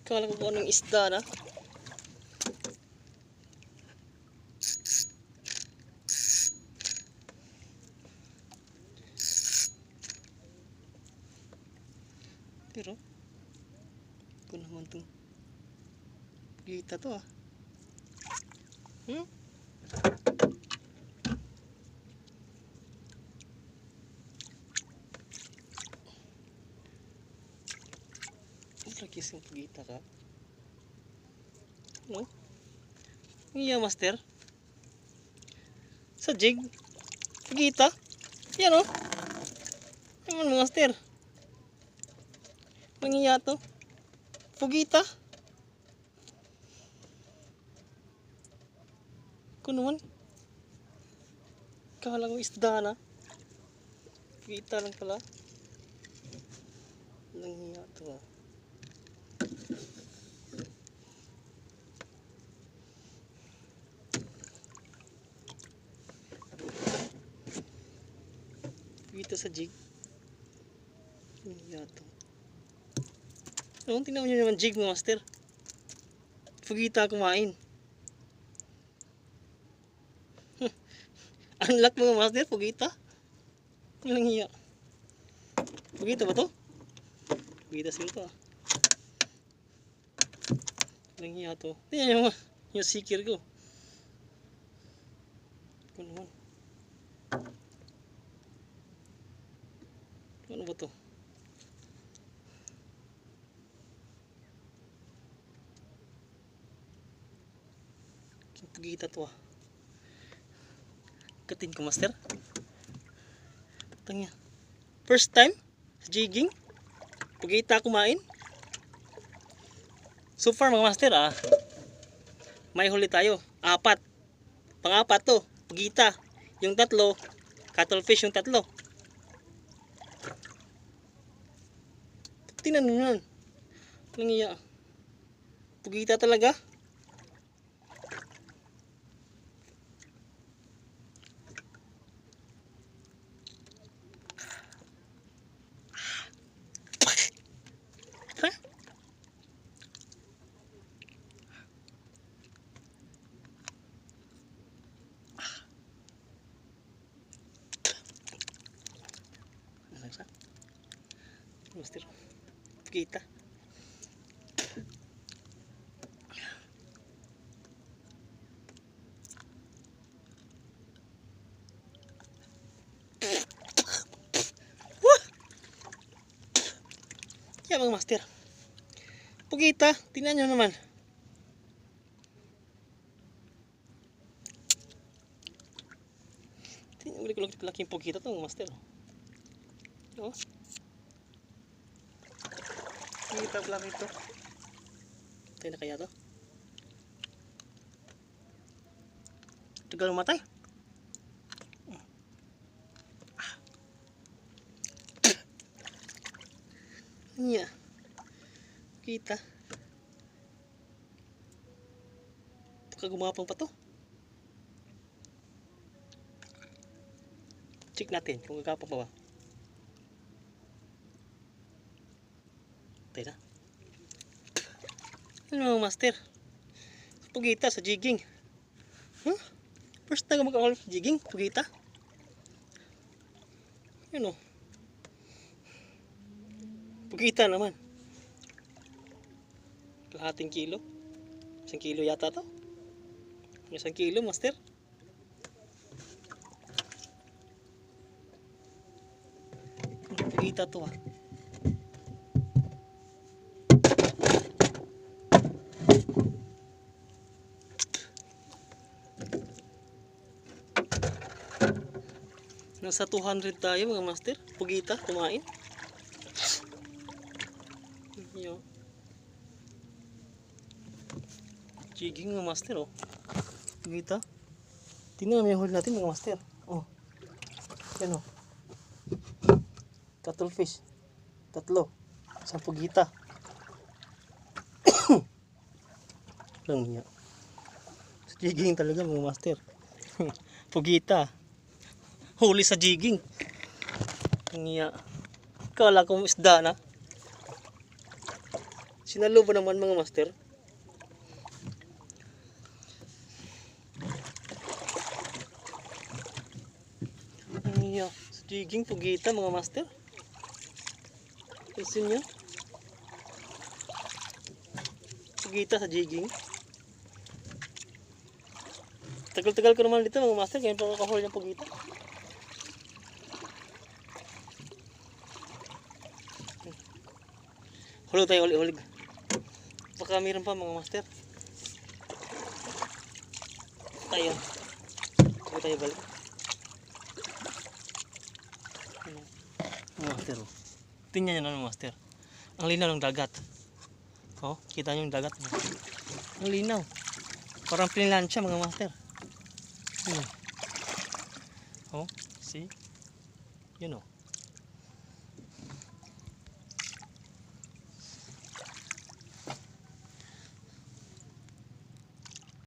Kala ko kung anong isda na. Pero ko naman itong pugita to ah. Lagis yung pugita ka. No? Iya master. Sa jig. Pugita. Yan o. Naman master. Mangiya to. Pugita. Ko naman. Kala ko isda na. Pugita lang pala. Nangiya to ah. Pugita sa jig. Nangiya to. Noon, tingnan nyo naman jig mo master. Pugita kumain. Unlock mga master, pugita. Ilang hiya. Pugita ba to? Pugita sila to ah. Ilang hiya to. Tingnan nyo yung sikir ko. Ano naman? Ano ba to? Pugita to ah. Katin ko master. Tangya. First time sa jigging. Pugita kumain. So far mga master ah. May huli tayo. 4. Pang-4 to. Pugita. Yung 3. Cuttlefish yung 3. Tingnan nyo yan. Nangiya. Pugita talaga. Master. Pugita. Yan mga master. Pugita, tingnan nyo naman. Tingnan mo ko laking pugita to mga master. Oh. Pugita lang ito. Tayo na kaya to? Tagal matay. Iya. Kita. Kagumapang pa to. Check natin kung gagapang pa ba. Tayo na. Ano master? Pugita sa jigging. Huh? First time mag-awal sa jigging. Pugita. Yun o. Pugita naman. Kalahating kilo. 1 kilo yata to. 1 kilo master. Pugita to ah. Nasa 200 tayo mga master. Pugita kumain. Yo. Jigging mga master oh. Pugita. Tingnan namin yung huli natin mga master. Oh. Yan oh. Cuttlefish. 3. 1 pugita. Lang niya. Jigging talaga mga master. Pugita. Huli sa jigging. Niya. Kala ko isda na. Sinalo ba naman mga master? Iya, sa jigging pugita mga master. Isin nyo? Pugita sa jigging. Tagal-tagal ko naman dito mga master, kaya pa kakahuli ng pugita. Hulog tayo, hulog. Baka mayroon pa mga master. Tayo. Huwag tayo balik. Mga master. Tingnan nyo na mga master. Ang linaw ng dagat. Oh, kita nyo yung dagat. Ang linaw. Parang pinilansya mga master. Oh, see? You know.